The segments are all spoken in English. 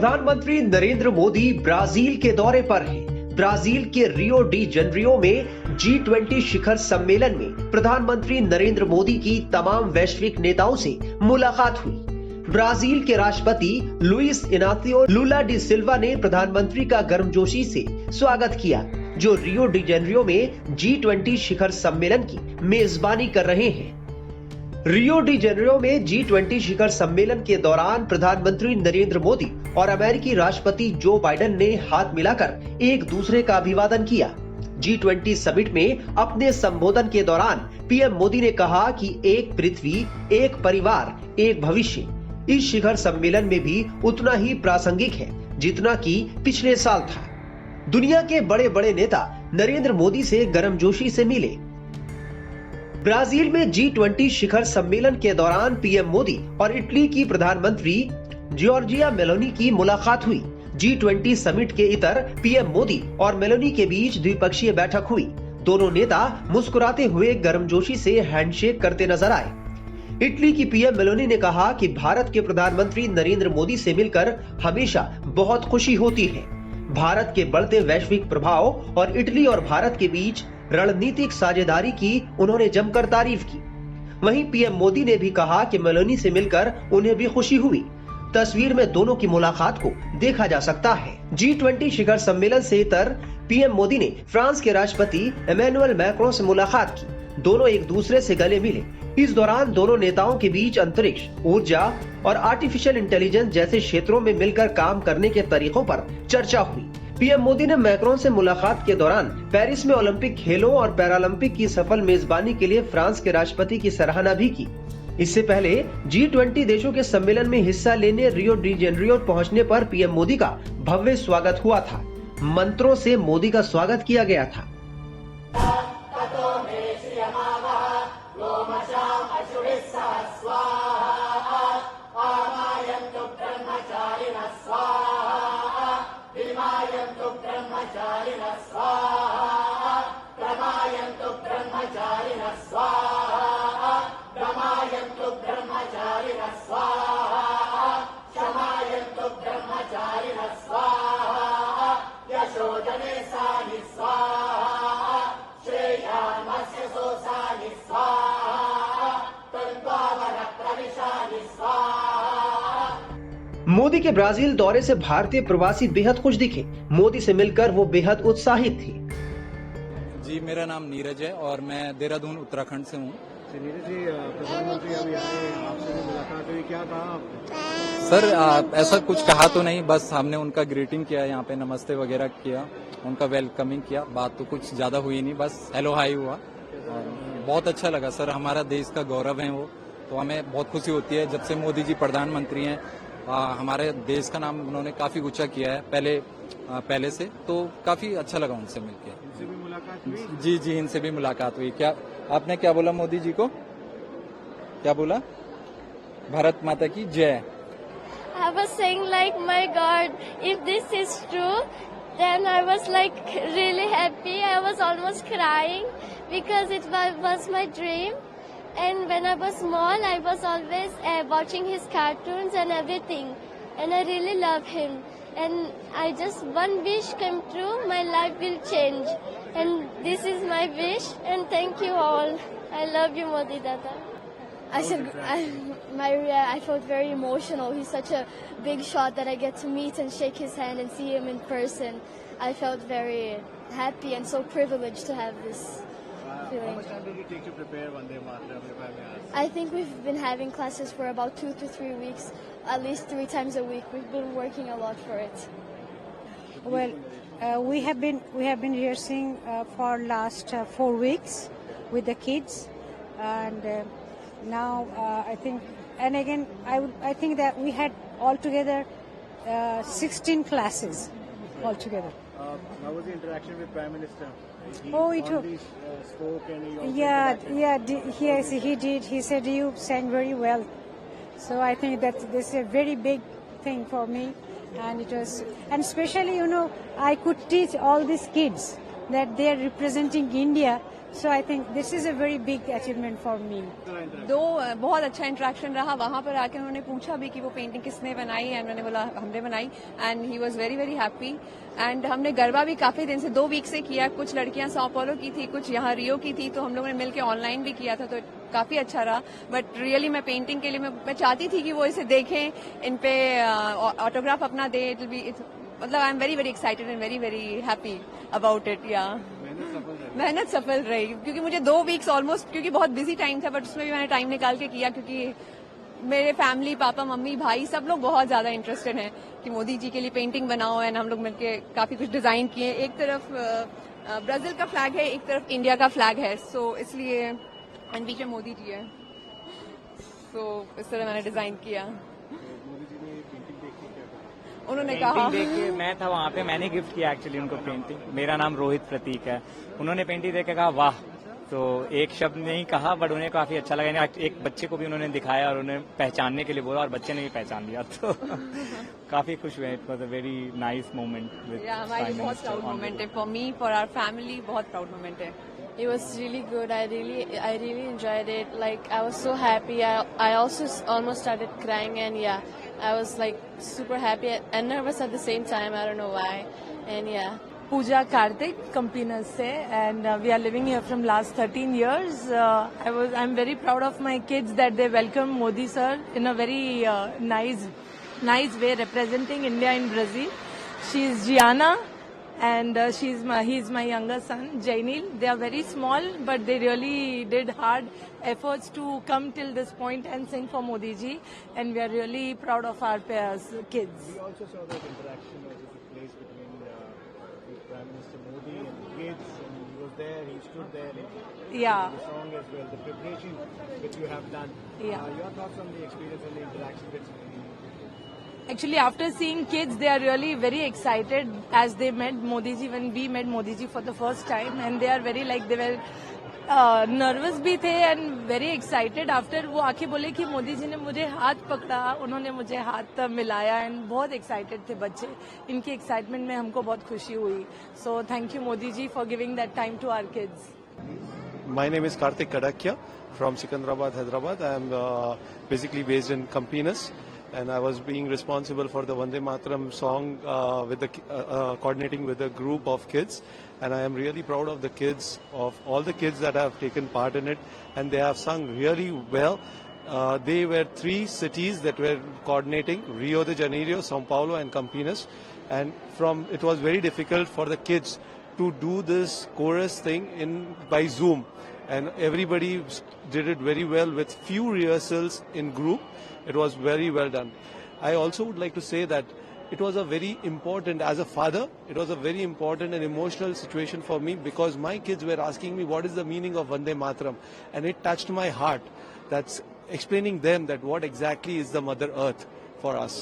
प्रधानमंत्री नरेंद्र मोदी ब्राजील के दौरे पर हैं। ब्राजील के रियो डी जेनेरियो में G20 शिखर सम्मेलन में प्रधानमंत्री नरेंद्र मोदी की तमाम वैश्विक नेताओं से मुलाकात हुई। ब्राजील के राष्ट्रपति लुइस इनासियो लुला डी सिल्वा ने प्रधानमंत्री का गर्मजोशी से स्वागत किया, जो रियो डी जेनेरियो में G20 शिखर सम्मेलन की मेजबानी कर रहे हैं। रियो डी जेनेरियो में G20 शिखर सम्मेलन के दौरान प्रधानमंत्री नरेंद्र मोदी और अमेरिकी राष्ट्रपति जो बाइडेन ने हाथ मिलाकर एक दूसरे का अभिवादन किया। G20 समिट में अपने संबोधन के दौरान पीएम मोदी ने कहा कि एक पृथ्वी, एक परिवार, एक भविष्य इस शिखर सम्मेलन में भी उतना ही प्रासंगिक है जितना कि पिछले साल था। दुनिया के बड़े बड़े नेता नरेंद्र मोदी से गर्मजोशी से मिले। ब्राजील में G20 शिखर सम्मेलन के दौरान पीएम मोदी और इटली की प्रधानमंत्री जॉर्जिया मेलोनी की मुलाकात हुई। G20 समिट के इतर पीएम मोदी और मेलोनी के बीच द्विपक्षीय बैठक हुई। दोनों नेता मुस्कुराते हुए गर्मजोशी से हैंडशेक करते नजर आए। इटली की पीएम मेलोनी ने कहा कि भारत के प्रधानमंत्री नरेंद्र मोदी से मिलकर हमेशा बहुत खुशी होती है। भारत के बढ़ते वैश्विक प्रभाव और इटली और भारत के बीच रणनीतिक साझेदारी की उन्होंने जमकर तारीफ की। वहीं पीएम मोदी ने भी कहा कि मेलोनी से मिलकर उन्हें भी खुशी हुई। तस्वीर में दोनों की मुलाकात को देखा जा सकता है। G20 शिखर सम्मेलन से इतर पीएम मोदी ने फ्रांस के राष्ट्रपति इमैनुअल मैक्रों से मुलाकात की। दोनों एक दूसरे से गले मिले। इस दौरान दोनों नेताओं के बीच अंतरिक्ष, ऊर्जा और आर्टिफिशियल इंटेलिजेंस जैसे क्षेत्रों में मिलकर काम करने के तरीकों पर चर्चा हुई। पीएम मोदी ने मैक्रों से मुलाकात के दौरान पेरिस में ओलंपिक खेलों और पैरालंपिक की सफल मेजबानी के लिए फ्रांस के राष्ट्रपति की सराहना भी की। इससे पहले G20 देशों के सम्मेलन में हिस्सा लेने रियो डी जेनेरियो पहुंचने पर पीएम मोदी का भव्य स्वागत हुआ था। मंत्रों से मोदी का स्वागत किया गया था। मोदी के ब्राजील दौरे से भारतीय प्रवासी बेहद खुश दिखे। मोदी से मिलकर वो बेहद उत्साहित थे। जी, मेरा नाम नीरज है और मैं देहरादून उत्तराखंड से हूँ। नीरज जी, प्रधानमंत्री अभी आए, आपसे भी मुलाकात हुई, क्या कहा आपने? सर, ऐसा कुछ कहा तो नहीं, बस हमने उनका ग्रीटिंग किया, यहाँ पे नमस्ते वगैरह किया, उनका वेलकमिंग किया। बात तो कुछ ज्यादा हुई नहीं, बस हेलो हाई हुआ। बहुत अच्छा लगा सर, हमारा देश का गौरव है वो, तो हमें बहुत खुशी होती है जब से मोदी जी प्रधानमंत्री हैं। हमारे देश का नाम उन्होंने काफी ऊंचा किया है पहले से, तो काफी अच्छा लगा उनसे मिलकर। इनसे भी मुलाकात हुई? जी जी, इनसे भी मुलाकात हुई। क्या आपने क्या बोला मोदी जी को? क्या बोला? भारत माता की जय। I was saying like, my God, if this is true, then I was like really happy. I was almost crying because it was my dream. And when I was small, I was always watching his cartoons and everything. And I really love him. And I just, one wish came true, my life will change. And this is my wish. And thank you all. I love you, Modi Dada. I felt very emotional. He's such a big shot that I get to meet and shake his hand and see him in person. I felt very happy and so privileged to have this feeling. How much time did it take to prepare Vande Mataram, if I may ask? I think we've been having classes for about 2 to 3 weeks, at least 3 times a week. We've been working a lot for it. Well, we have been rehearsing for last 4 weeks with the kids, and now I think, and again I think that we had altogether 16 classes altogether. How was the interaction with Prime Minister? He spoke and he also yes, he did. He said you sang very well. So I think that this is a very big thing for me, and it was, and especially I could teach all these kids that they are representing India So I think this is a very big achievement for me. दो बहुत अच्छा interaction रहा. वहाँ पर आके उन्होंने पूछा भी कि वो पेंटिंग किसने बनाई, एंड मैंने बोला हमने बनाई, and he was very very happy. And हमने गरबा भी काफी दिन से 2 वीक से किया. कुछ लड़कियां सौ पोलो की थी, कुछ यहाँ रियो की थी, तो हम लोगों ने मिलकर ऑनलाइन भी किया था, तो काफी अच्छा रहा. बट रियली मैं पेंटिंग के लिए मैं चाहती थी कि वो इसे देखें, इन पे ऑटोग्राफ अपना दे. मतलब I am very very excited and very very happy about it. या मेहनत सफल रही, क्योंकि मुझे 2 वीक्स ऑलमोस्ट, क्योंकि बहुत बिजी टाइम था, बट उसमें भी मैंने टाइम निकाल के किया, क्योंकि मेरे फैमिली, पापा, मम्मी, भाई सब लोग बहुत ज्यादा इंटरेस्टेड हैं कि मोदी जी के लिए पेंटिंग बनाओ. एंड हम लोग मिलके काफी कुछ डिजाइन किए. एक तरफ ब्राजील का फ्लैग है, एक तरफ इंडिया का फ्लैग है, सो इसलिए एंड बीच में मोदी जी है, सो इस तरह मैंने डिजाइन किया. उन्होंने कहा, देख के मैं था वहाँ पे, मैंने गिफ्ट किया एक्चुअली उनको पेंटिंग. मेरा नाम रोहित प्रतीक है. उन्होंने पेंटिंग देख के कहा वाह, तो एक शब्द नहीं कहा, बट उन्हें काफी अच्छा लगा. एक बच्चे को भी उन्होंने दिखाया और उन्हें पहचानने के लिए बोला, और बच्चे ने भी पहचान लिया, तो काफी खुश हुए. It was a very nice moment. हमारी बहुत प्राउड मोमेंट है for me, for our family. बहुत प्राउड मोमेंट है. It was really good. I really enjoyed it. Like I was so happy. I also almost started crying, and yeah, I was like super happy and nervous at the same time. I don't know why. And yeah. Pooja Karthik, Campinas se, and we are living here from last 13 years. I'm very proud of my kids that they welcome Modi sir in a very nice way, representing India in Brazil. She is Gianna. And he's my younger son, Jainil. They are very small, but they really did hard efforts to come till this point and sing for Modi ji. And we are really proud of our kids. We also saw that interaction that took place between the Prime Minister Modi and the kids, and he was there, he stood there. Yeah. The song as well, the preparation which you have done. Yeah. Your thoughts on the experience and the interaction with Actually, after seeing kids, they are really very excited as they met Modi ji, when we met Modi ji for the first time, and they are very they were nervous भी थे and very excited. After वो आके बोले कि मोदी जी ने मुझे हाथ पकड़ा, उन्होंने मुझे हाथ मिलाया, and बहुत excited थे बच्चे. इनकी excitement में हमको बहुत खुशी हुई. So thank you Modi ji for giving that time to our kids. My name is Karthik Kadakia from Secunderabad, Hyderabad. I am basically based in Campinas. And I was being responsible for the Vande Mataram song with the coordinating with a group of kids, and I am really proud of the kids, of all the kids that have taken part in it, and they have sung really well. They were 3 cities that were coordinating: Rio de Janeiro, São Paulo, and Campinas. And it was very difficult for the kids to do this chorus thing by Zoom, and everybody did it very well with few rehearsals in group. It was very well done. I also would like to say that it was a very important, as a father, it was a very important and emotional situation for me, because my kids were asking me what is the meaning of Vande Mataram, and it touched my heart. That's explaining them that what exactly is the Mother Earth for us.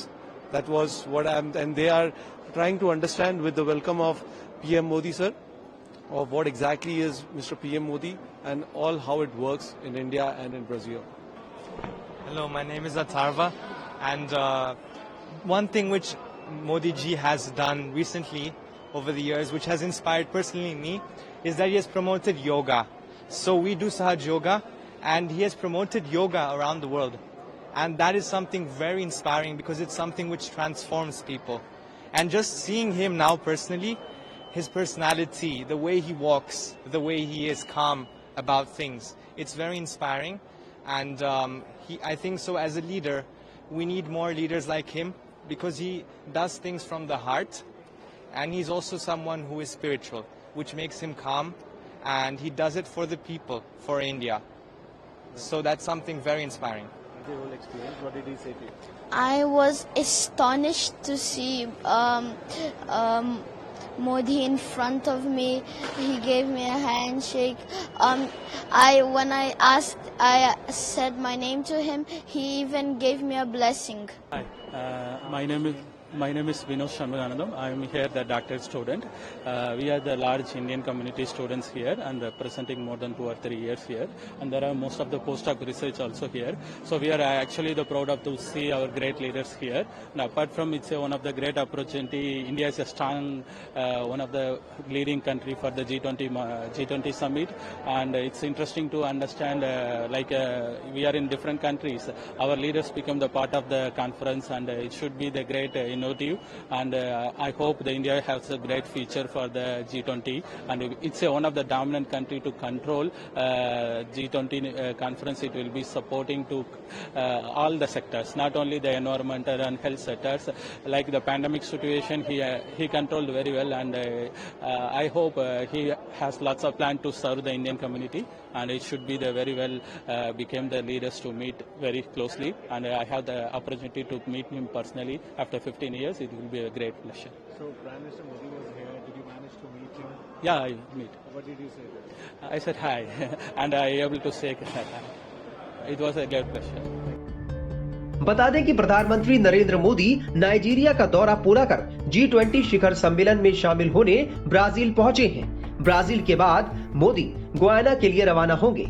That was what and they are trying to understand with the welcome of PM Modi sir, of what exactly is Mr. PM Modi and all how it works in India and in Brazil. Hello, my name is Atharva, and one thing which Modi ji has done recently over the years, which has inspired personally me, is that he has promoted yoga. So we do Sahaj Yoga, and he has promoted yoga around the world. And that is something very inspiring, because it's something which transforms people. And just seeing him now personally, his personality, the way he walks, the way he is calm about things, it's very inspiring. And I think so as a leader, we need more leaders like him, because he does things from the heart, and he's also someone who is spiritual, which makes him calm, and he does it for the people, for India. So that's something very inspiring. the whole experience? What did he say to you? I was astonished to see Modi in front of me. He gave me a handshake. When I said my name to him, he even gave me a blessing. Hi, my name is My name is Vinod Shanmuganandam. I am here the doctorate student. We are the large Indian community students here and presenting more than 2 or 3 years here. And there are most of the postdoc research also here. So we are actually the proud of to see our great leaders here. And apart from it's one of the great opportunity, India is a strong, one of the leading country for the G20 summit. And it's interesting to understand we are in different countries. Our leaders become the part of the conference and it should be the great innovative, and I hope the India has a great future for the G20, and it's one of the dominant country to control G20 conference. It will be supporting to all the sectors, not only the environmental and health sectors. Like the pandemic situation, he controlled very well, and I hope he has lots of plan to serve the Indian community, and it should be the very well became the leaders to meet very closely, and I have the opportunity to meet him personally after 15 years. It will be a great pleasure. So Prime Minister Modi was here. Did you manage to meet him? Yeah, I meet. What did you say there? I said hi, and I able to say hi. It was a great pleasure. बता दें कि प्रधानमंत्री Narendra Modi Nigeria का दौरा पूरा कर G20 शिखर सम्मेलन में शामिल होने ब्राजील पहुंचे हैं। ब्राजील के बाद मोदी गुयाना के लिए रवाना होंगे।